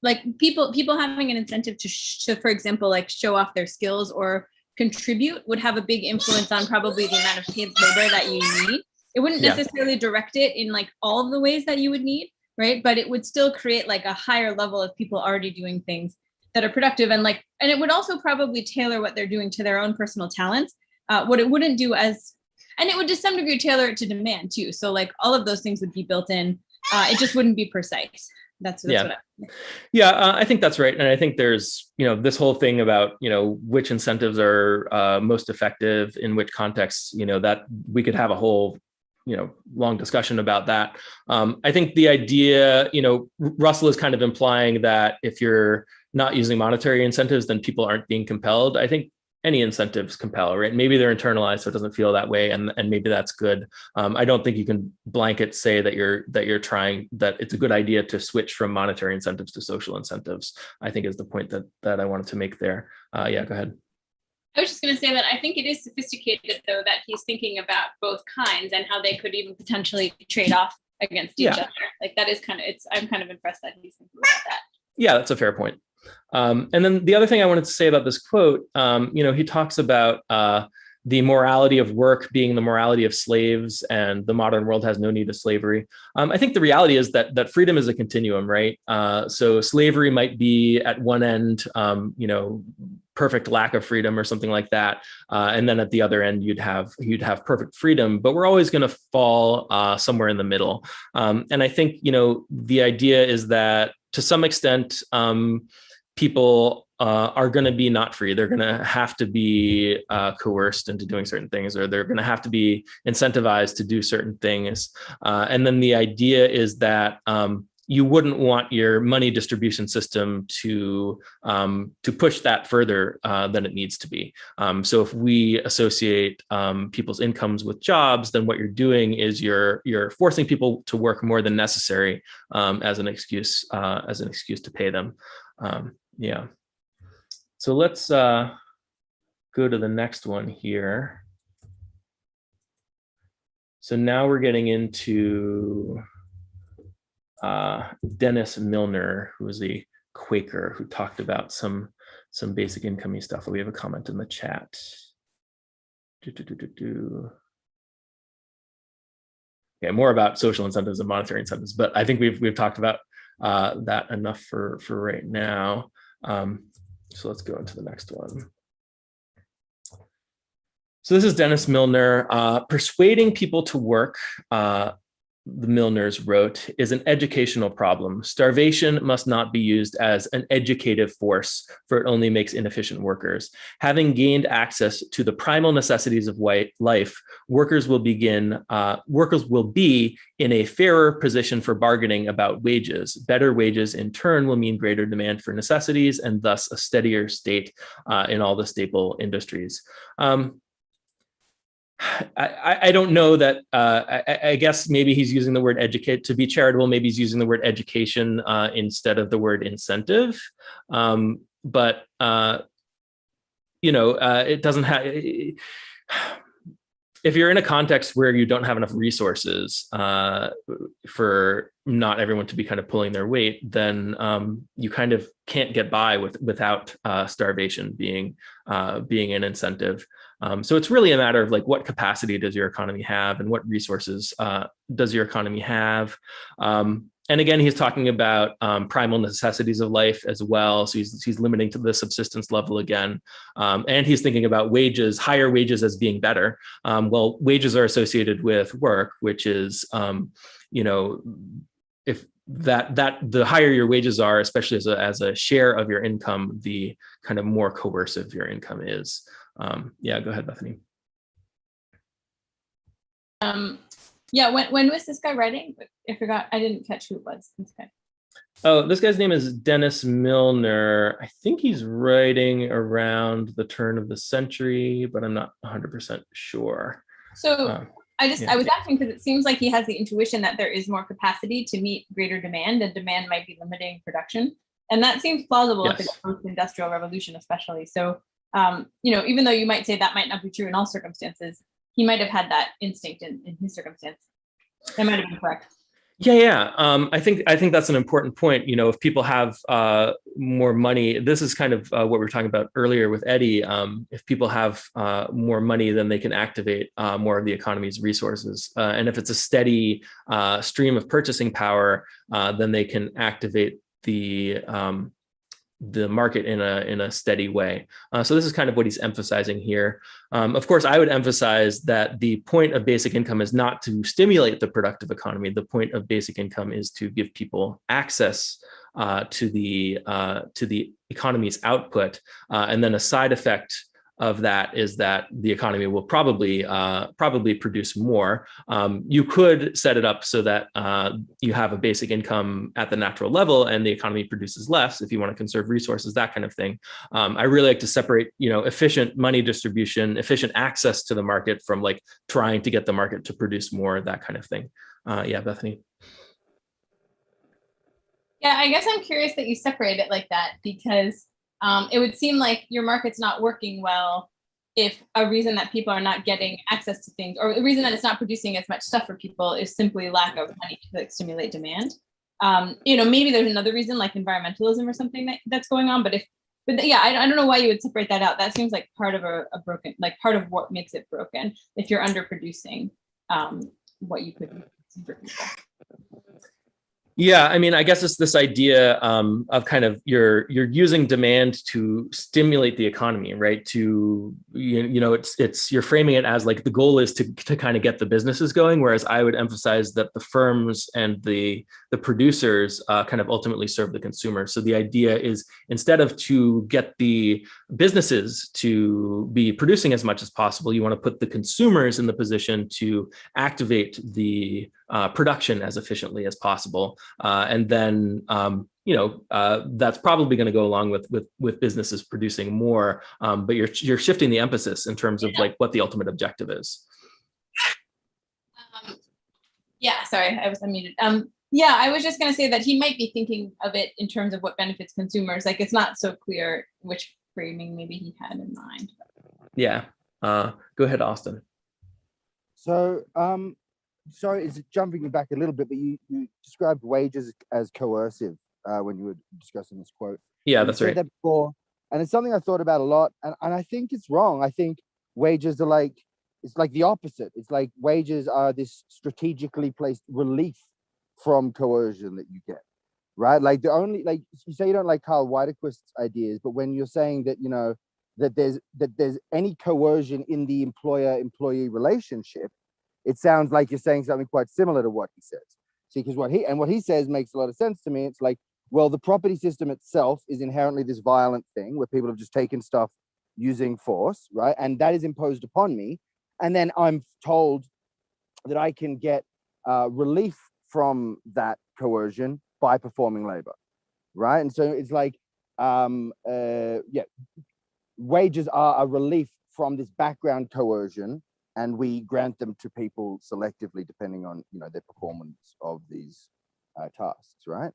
like people having an incentive to, for example, like show off their skills or contribute would have a big influence on probably the amount of paid labor that you need. It wouldn't necessarily direct it in like all of the ways that you would need, right? But it would still create like a higher level of people already doing things that are productive, and it would also probably tailor what they're doing to their own personal talents. What it wouldn't do and it would to some degree tailor it to demand too. So like all of those things would be built in. It just wouldn't be precise. That's what I think. I think that's right. And I think there's, you know, this whole thing about, you know, which incentives are most effective in which contexts, you know, that we could have a whole, you know, long discussion about that. I think the idea, you know, Russell is kind of implying that if you're not using monetary incentives, then people aren't being compelled. I think any incentives compel, right? Maybe they're internalized, so it doesn't feel that way, and maybe that's good. I don't think you can blanket say that that it's a good idea to switch from monetary incentives to social incentives. I think is the point that I wanted to make there. Yeah, go ahead. I was just going to say that I think it is sophisticated, though, that he's thinking about both kinds and how they could even potentially trade off against each other. Like that is I'm kind of impressed that he's thinking about that. Yeah, that's a fair point. And then the other thing I wanted to say about this quote, he talks about the morality of work being the morality of slaves, and the modern world has no need of slavery. I think the reality is that freedom is a continuum, right? So slavery might be at one end, perfect lack of freedom or something like that, and then at the other end you'd have perfect freedom. But we're always going to fall somewhere in the middle. And I think the idea is that to some extent, people are going to be not free. They're going to have to be coerced into doing certain things, or they're going to have to be incentivized to do certain things. And then the idea is that you wouldn't want your money distribution system to push that further than it needs to be. So if we associate people's incomes with jobs, then what you're doing is you're forcing people to work more than necessary as an excuse to pay them. Yeah. So let's go to the next one here. So now we're getting into Dennis Milner, who was a Quaker who talked about some basic income stuff. We have a comment in the chat. Yeah, more about social incentives and monetary incentives, but I think we've talked about that enough for right now. So let's go into the next one. So this is Dennis Milner. Persuading people to work, the Milners wrote, is an educational problem. Starvation must not be used as an educative force, for it only makes inefficient workers. Having gained access to the primal necessities of life, workers will be in a fairer position for bargaining about wages. Better wages in turn will mean greater demand for necessities, and thus a steadier state in all the staple industries. I don't know that. I guess maybe he's using the word educate to be charitable. Maybe he's using the word education instead of the word incentive. But it doesn't have. If you're in a context where you don't have enough resources for not everyone to be kind of pulling their weight, then you kind of can't get by without starvation being an incentive. So it's really a matter of like, what capacity does your economy have, and what resources does your economy have? And again, he's talking about primal necessities of life as well. So he's limiting to the subsistence level again. And he's thinking about wages, higher wages as being better. Well, wages are associated with work, which is, if that the higher your wages are, especially as a share of your income, the kind of more coercive your income is. Yeah, go ahead, Bethany. Yeah, when was this guy writing? I forgot. I didn't catch who it was. This guy. Oh, this guy's name is Dennis Milner. I think he's writing around the turn of the century, but I'm not 100% sure. So I was asking because it seems like he has the intuition that there is more capacity to meet greater demand, and demand might be limiting production. And that seems plausible if it's post-industrial revolution, especially. So, even though you might say that might not be true in all circumstances, he might have had that instinct in his circumstance. That might have been correct. Yeah. I think that's an important point. If people have more money, this is kind of what we were talking about earlier with Eddie. If people have more money, then they can activate more of the economy's resources. And if it's a steady stream of purchasing power, then they can activate the market in a steady way. So this is kind of what he's emphasizing here. Of course, I would emphasize that the point of basic income is not to stimulate the productive economy. The point of basic income is to give people access to the economy's output, and then a side effect of that is that the economy will probably produce more. You could set it up so that you have a basic income at the natural level and the economy produces less if you want to conserve resources, that kind of thing. I really like to separate, efficient money distribution, efficient access to the market from like trying to get the market to produce more, that kind of thing. Yeah, Bethany. Yeah, I guess I'm curious that you separate it like that, because it would seem like your market's not working well if a reason that people are not getting access to things, or the reason that it's not producing as much stuff for people, is simply lack of money to like stimulate demand. Maybe there's another reason like environmentalism or something that's going on, but yeah, I don't know why you would separate that out. That seems like part of a broken, like part of what makes it broken, if you're underproducing what you could for people. Yeah, I mean, I guess it's this idea of kind of you're using demand to stimulate the economy, right? To it's you're framing it as like the goal is to kind of get the businesses going, whereas I would emphasize that the firms and the producers kind of ultimately serve the consumer. So the idea is, instead of to get the businesses to be producing as much as possible, you want to put the consumers in the position to activate the production as efficiently as possible. And then, that's probably going to go along with businesses producing more. But you're shifting the emphasis in terms of like what the ultimate objective is. Yeah, sorry, I was unmuted. Yeah, I was just going to say that he might be thinking of it in terms of what benefits consumers. Like, it's not so clear which framing maybe he had in mind. Yeah. Go ahead, Austin. So, sorry, it's jumping back a little bit, but you described wages as coercive when you were discussing this quote. Yeah, that's right. That before, and it's something I thought about a lot, and I think it's wrong. I think wages are it's like the opposite. It's like wages are this strategically placed relief from coercion that you get, right? Like like you say you don't like Carl Widerquist's ideas, but when you're saying that that there's any coercion in the employer-employee relationship, it sounds like you're saying something quite similar to what he says. See, because what he says makes a lot of sense to me. It's like, well, the property system itself is inherently this violent thing where people have just taken stuff using force, right? And that is imposed upon me. And then I'm told that I can get relief from that coercion by performing labor, right? And so it's like, wages are a relief from this background coercion, and we grant them to people selectively depending on their performance of these tasks, right?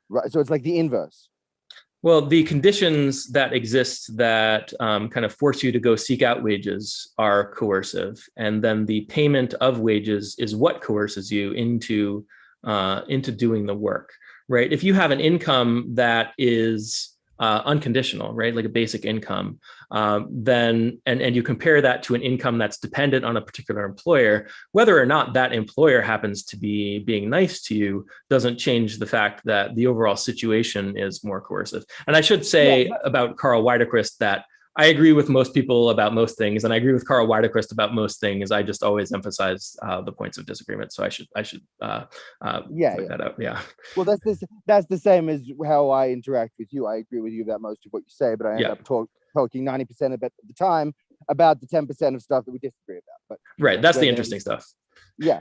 Right. So it's like the inverse. Well, the conditions that exist that kind of force you to go seek out wages are coercive, and then the payment of wages is what coerces you into doing the work, right? If you have an income that is unconditional, right, like a basic income, then and you compare that to an income that's dependent on a particular employer, whether or not that employer happens to be being nice to you doesn't change the fact that the overall situation is more coercive. And I should say about Carl Widerquist that I agree with most people about most things, and I agree with Carl Widerquist about most things. I just always emphasize the points of disagreement. So I should point that out. Yeah. Well, that's the same as how I interact with you. I agree with you about most of what you say, but I end up talking 90% of it at the time about the 10% of stuff that we disagree about. But right, that's the interesting stuff. Yeah.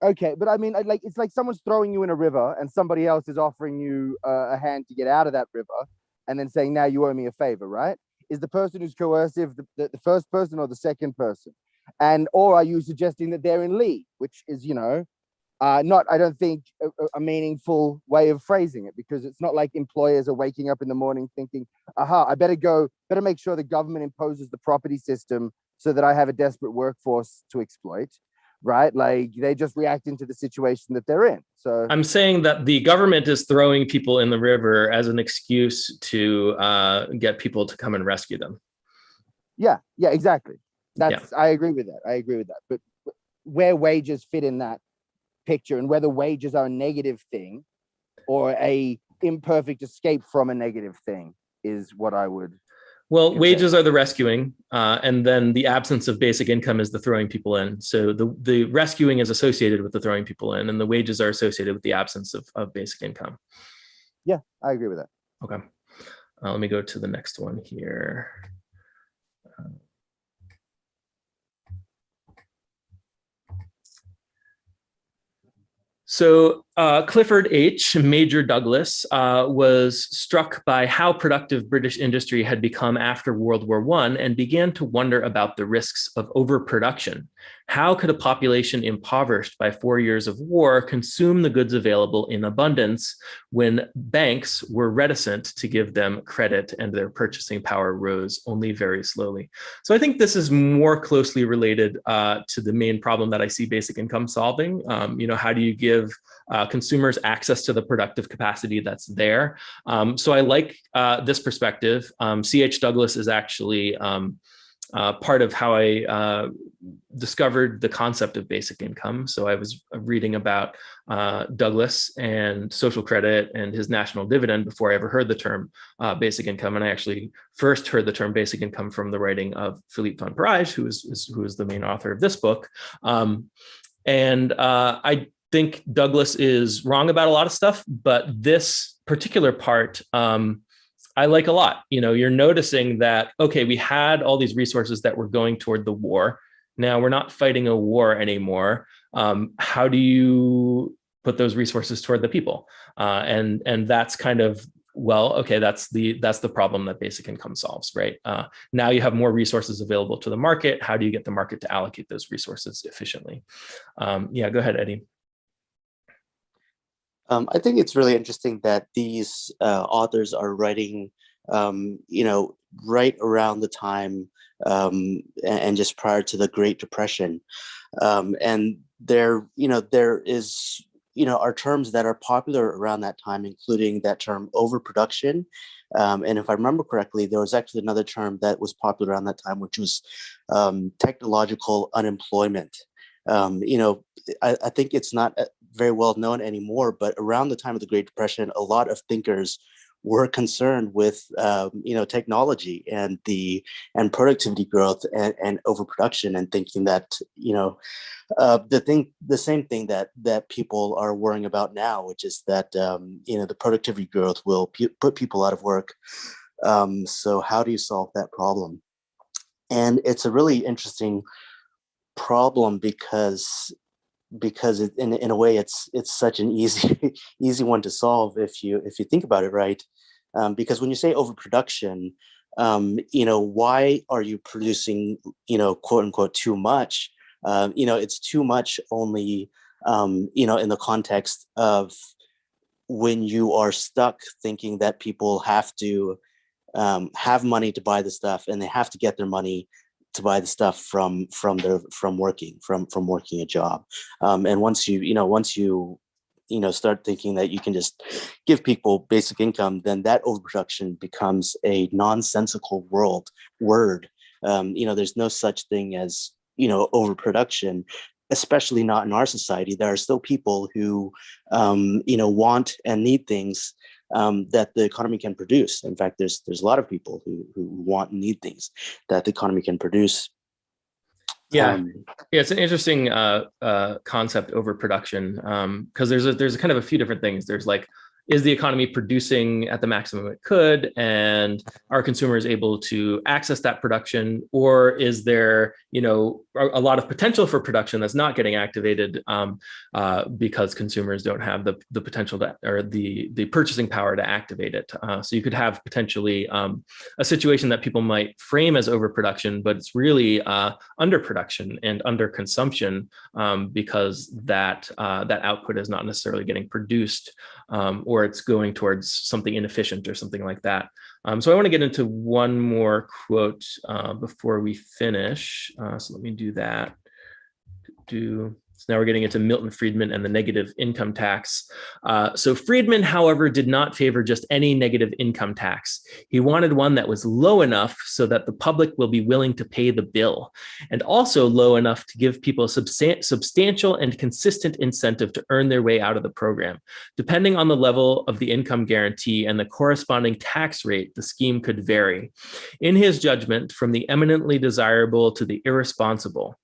Okay, but I mean, it's like someone's throwing you in a river, and somebody else is offering you a hand to get out of that river, and then saying, now you owe me a favor, right? Is the person who's coercive the first person or the second person? Or are you suggesting that they're in league, which is, not, I don't think, a meaningful way of phrasing it, because it's not like employers are waking up in the morning thinking, aha, I better make sure the government imposes the property system so that I have a desperate workforce to exploit. Right? Like, they just react into the situation that they're in. So I'm saying that the government is throwing people in the river as an excuse to get people to come and rescue them. Yeah, exactly. I agree with that. But where wages fit in that picture, and whether wages are a negative thing or a imperfect escape from a negative thing, is what I would. Well, wages are the rescuing, and then the absence of basic income is the throwing people in. So the rescuing is associated with the throwing people in, and the wages are associated with the absence of basic income. Yeah, I agree with that. Okay. Let me go to the next one here. So Clifford H. Major Douglas was struck by how productive British industry had become after World War I and began to wonder about the risks of overproduction. How could a population impoverished by 4 years of war consume the goods available in abundance when banks were reticent to give them credit and their purchasing power rose only very slowly? So I think this is more closely related to the main problem that I see basic income solving. How do you give consumers access to the productive capacity that's there? So I like this perspective. C.H. Douglas is actually part of how I discovered the concept of basic income. So I was reading about Douglas and social credit and his national dividend before I ever heard the term basic income. And I actually first heard the term basic income from the writing of Philippe von Parijs, who is the main author of this book. I think Douglas is wrong about a lot of stuff, but this particular part I like a lot. You're noticing that, okay, we had all these resources that were going toward the war. Now we're not fighting a war anymore. How do you put those resources toward the people? And that's kind of, well, okay, that's the problem that basic income solves, right? Now you have more resources available to the market. How do you get the market to allocate those resources efficiently? Yeah, go ahead, Eddie. I think it's really interesting that these authors are writing, right around the time and just prior to the Great Depression. And there is, are terms that are popular around that time, including that term overproduction. And if I remember correctly, there was actually another term that was popular around that time, which was technological unemployment. I think it's not very well known anymore, but around the time of the Great Depression, a lot of thinkers were concerned with technology and productivity growth and overproduction, and thinking that the same thing that people are worrying about now, which is that the productivity growth will put people out of work. So how do you solve that problem? And it's a really interesting problem because in a way it's such an easy one to solve if you think about it, right? Because when you say overproduction, why are you producing quote unquote too much? It's too much only in the context of when you are stuck thinking that people have to have money to buy the stuff, and they have to get their money to buy the stuff from working a job. And once you start thinking that you can just give people basic income, then that overproduction becomes a nonsensical word. There's no such thing as overproduction, especially not in our society. There are still people who want and need things that the economy can produce. In fact, there's a lot of people who want and need things that the economy can produce. Yeah, it's an interesting concept, overproduction, because there's kind of a few different things. There's like, is the economy producing at the maximum it could, and are consumers able to access that production, or is there a lot of potential for production that's not getting activated because consumers don't have the potential or the purchasing power to activate it? So you could have potentially a situation that people might frame as overproduction, but it's really underproduction and underconsumption because that output is not necessarily getting produced, or it's going towards something inefficient or something like that. So I want to get into one more quote before we finish. So let me do that. So now we're getting into Milton Friedman and the negative income tax. So Friedman, however, did not favor just any negative income tax. He wanted one that was low enough so that the public will be willing to pay the bill, and also low enough to give people a substantial and consistent incentive to earn their way out of the program. Depending on the level of the income guarantee and the corresponding tax rate, the scheme could vary. In his judgment, from the eminently desirable to the irresponsible,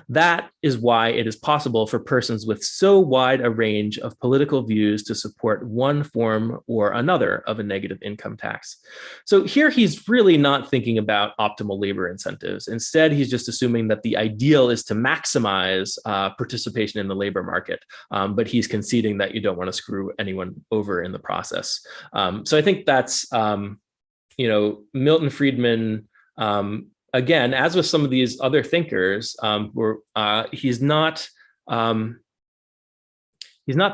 That is why it is possible for persons with so wide a range of political views to support one form or another of a negative income tax. So here he's really not thinking about optimal labor incentives. Instead, he's just assuming that the ideal is to maximize participation in the labor market, but he's conceding that you don't want to screw anyone over in the process. So I think that's, Milton Friedman, again, as with some of these other thinkers, he's not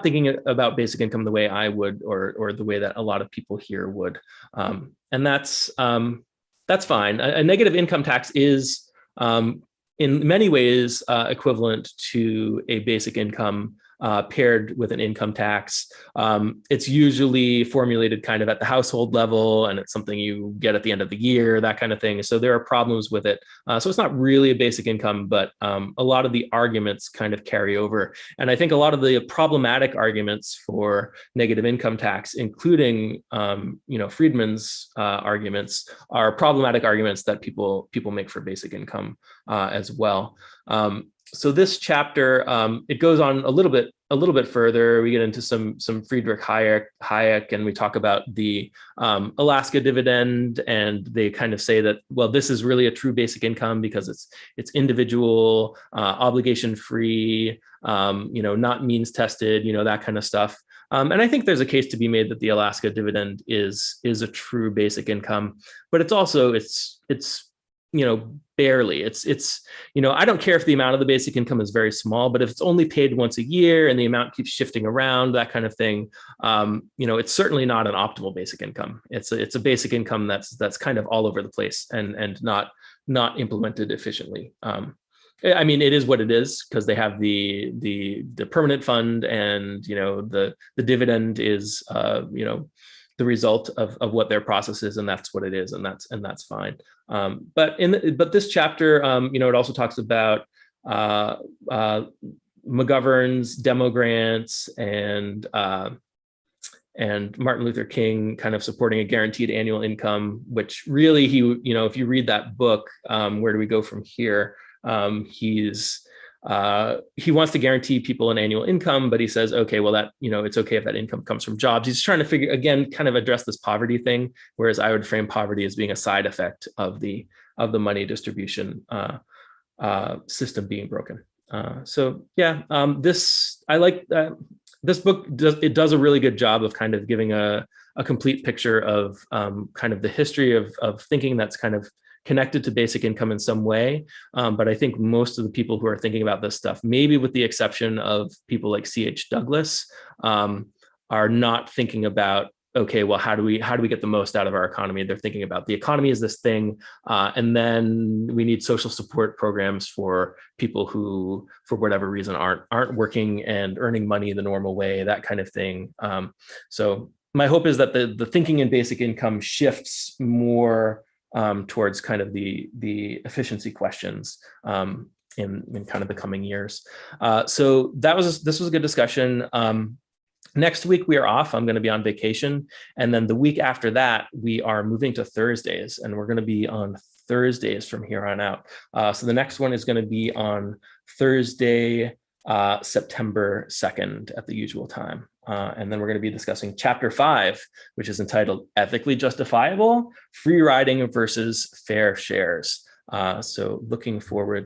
thinking about basic income the way I would, or the way that a lot of people here would, and that's fine. A negative income tax is, in many ways, equivalent to a basic income paired with an income tax. It's usually formulated kind of at the household level, and it's something you get at the end of the year, that kind of thing. So there are problems with it. So it's not really a basic income, but a lot of the arguments kind of carry over. And I think a lot of the problematic arguments for negative income tax, including Friedman's arguments, are problematic arguments that people make for basic income as well. So this chapter, it goes on a little bit further. We get into some Friedrich Hayek, and we talk about the Alaska dividend, and they kind of say that, well, this is really a true basic income because it's individual, obligation free, not means tested, that kind of stuff. And I think there's a case to be made that the Alaska dividend is a true basic income, but it's also barely. It's I don't care if the amount of the basic income is very small, but if it's only paid once a year and the amount keeps shifting around, that kind of thing, it's certainly not an optimal basic income. It's a basic income that's kind of all over the place and not implemented efficiently. I mean, it is what it is because they have the permanent fund, and the dividend is the result of what their process is, and that's what it is, and that's fine. But this chapter, it also talks about McGovern's demo grants and Martin Luther King kind of supporting a guaranteed annual income, which really if you read that book, Where Do We Go From Here? He wants to guarantee people an annual income, but he says, okay, well, that, it's okay if that income comes from jobs. He's trying to kind of address this poverty thing, whereas I would frame poverty as being a side effect of the money distribution system being broken. This book does a really good job of kind of giving a complete picture of kind of the history of thinking that's kind of connected to basic income in some way. But I think most of the people who are thinking about this stuff, maybe with the exception of people like C.H. Douglas, are not thinking about, okay, well, how do we get the most out of our economy? They're thinking about the economy is this thing, and then we need social support programs for people who, for whatever reason, aren't working and earning money the normal way, that kind of thing. So my hope is that the thinking in basic income shifts more towards kind of the efficiency questions in kind of the coming years. So this was a good discussion. Next week we are off. I'm going to be on vacation, and then the week after that we are moving to Thursdays, and we're going to be on Thursdays from here on out. So the next one is going to be on Thursday, September 2nd at the usual time. And then we're going to be discussing chapter 5, which is entitled Ethically Justifiable, Free Riding versus Fair Shares. So looking forward